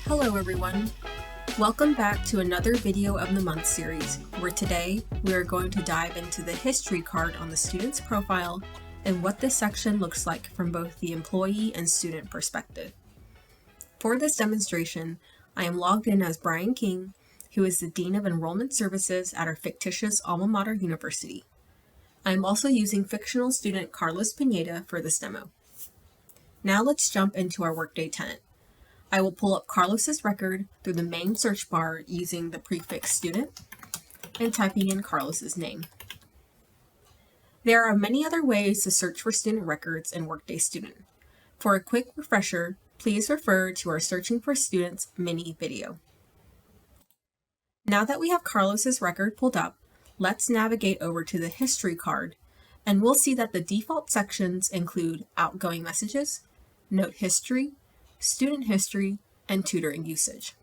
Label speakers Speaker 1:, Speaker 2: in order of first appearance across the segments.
Speaker 1: Hello everyone! Welcome back to another Video of the Month series, where today we are going to dive into the history card on the student's profile and what this section looks like from both the employee and student perspective. For this demonstration, I am logged in as Brian King, who is the Dean of Enrollment Services at our fictitious alma mater university. I am also using fictional student Carlos Pineda for this demo. Now let's jump into our Workday tenant. I will pull up Carlos's record through the main search bar using the prefix student and typing in Carlos's name. There are many other ways to search for student records in Workday Student. For a quick refresher, please refer to our Searching for Students mini video. Now that we have Carlos's record pulled up, let's navigate over to the history card, and we'll see that the default sections include outgoing messages, note history, student history, and tutoring usage.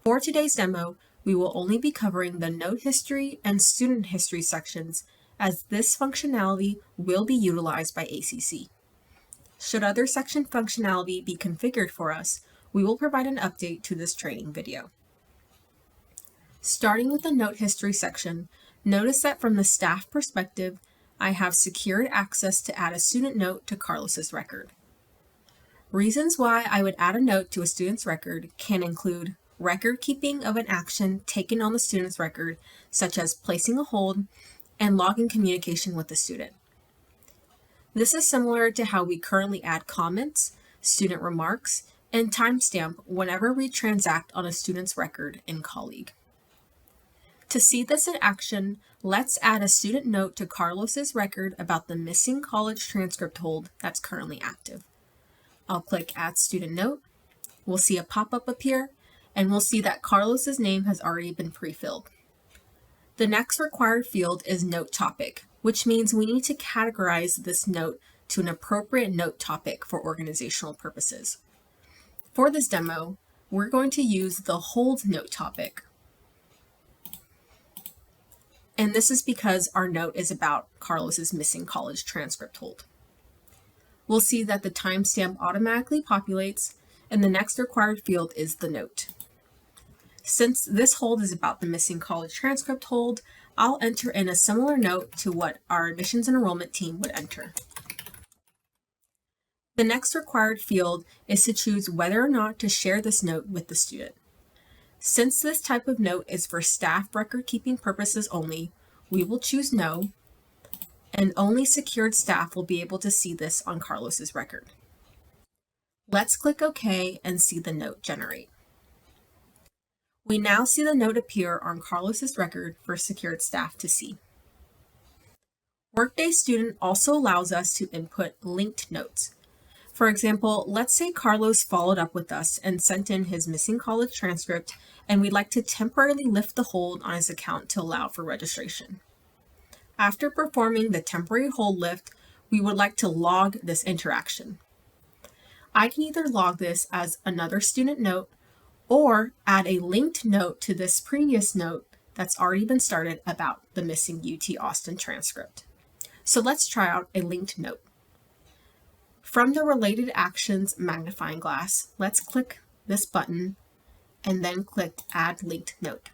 Speaker 1: For today's demo, we will only be covering the note history and student history sections, as this functionality will be utilized by ACC. Should other section functionality be configured for us, we will provide an update to this training video. Starting with the note history section, notice that from the staff perspective, I have secured access to add a student note to Carlos's record. Reasons why I would add a note to a student's record can include record keeping of an action taken on the student's record, such as placing a hold and logging communication with the student. This is similar to how we currently add comments, student remarks, and timestamp whenever we transact on a student's record in Colleague. To see this in action, let's add a student note to Carlos's record about the missing college transcript hold that's currently active. I'll click Add Student Note. We'll see a pop-up appear, and we'll see that Carlos's name has already been pre-filled. The next required field is Note Topic, which means we need to categorize this note to an appropriate note topic for organizational purposes. For this demo, we're going to use the Hold Note topic. And this is because our note is about Carlos's missing college transcript hold. We'll see that the timestamp automatically populates, and the next required field is the note. Since this hold is about the missing college transcript hold, I'll enter in a similar note to what our admissions and enrollment team would enter. The next required field is to choose whether or not to share this note with the student. Since this type of note is for staff record keeping purposes only, we will choose no, and only secured staff will be able to see this on Carlos's record. Let's click OK and see the note generate. We now see the note appear on Carlos's record for secured staff to see. Workday Student also allows us to input linked notes. For example, let's say Carlos followed up with us and sent in his missing college transcript, and we'd like to temporarily lift the hold on his account to allow for registration. After performing the temporary hold lift, we would like to log this interaction. I can either log this as another student note or add a linked note to this previous note that's already been started about the missing UT Austin transcript. So let's try out a linked note. From the Related Actions magnifying glass, let's click this button and then click Add Linked Note.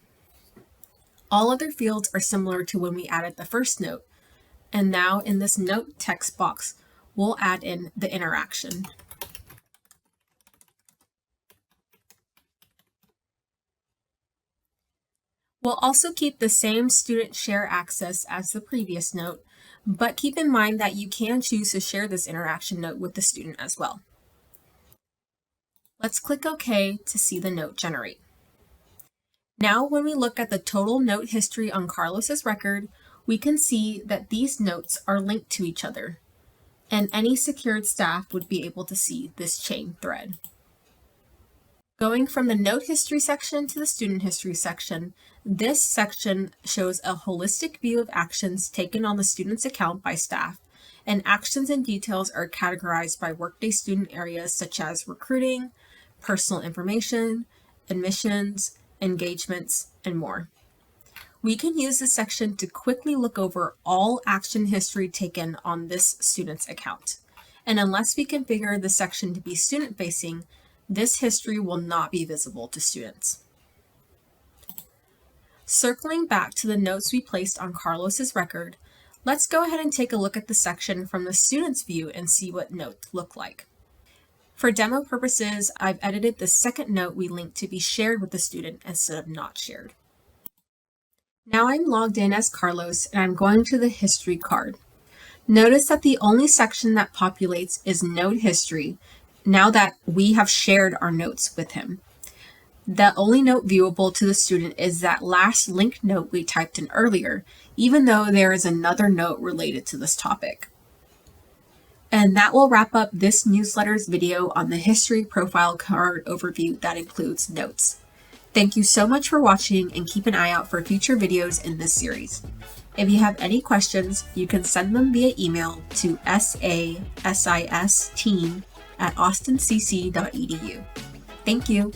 Speaker 1: All other fields are similar to when we added the first note, and now in this note text box, we'll add in the interaction. We'll also keep the same student share access as the previous note, but keep in mind that you can choose to share this interaction note with the student as well. Let's click OK to see the note generate. Now, when we look at the total note history on Carlos's record, we can see that these notes are linked to each other, and any secured staff would be able to see this chain thread. Going from the note history section to the student history section, this section shows a holistic view of actions taken on the student's account by staff, and actions and details are categorized by Workday Student areas such as recruiting, personal information, admissions, engagements, and more. We can use this section to quickly look over all action history taken on this student's account. And unless we configure the section to be student-facing, This history will not be visible to students. Circling back to the notes we placed on Carlos's record, let's go ahead and take a look at the section from the student's view and see what notes look like. For demo purposes, I've edited the second note we linked to be shared with the student instead of not shared. Now I'm logged in as Carlos and I'm going to the history card. Notice that the only section that populates is note history now that we have shared our notes with him. The only note viewable to the student is that last linked note we typed in earlier, even though there is another note related to this topic. And that will wrap up this newsletter's video on the history profile card overview that includes notes. Thank you so much for watching and keep an eye out for future videos in this series. If you have any questions, you can send them via email to sasistteam@austincc.edu. Thank you.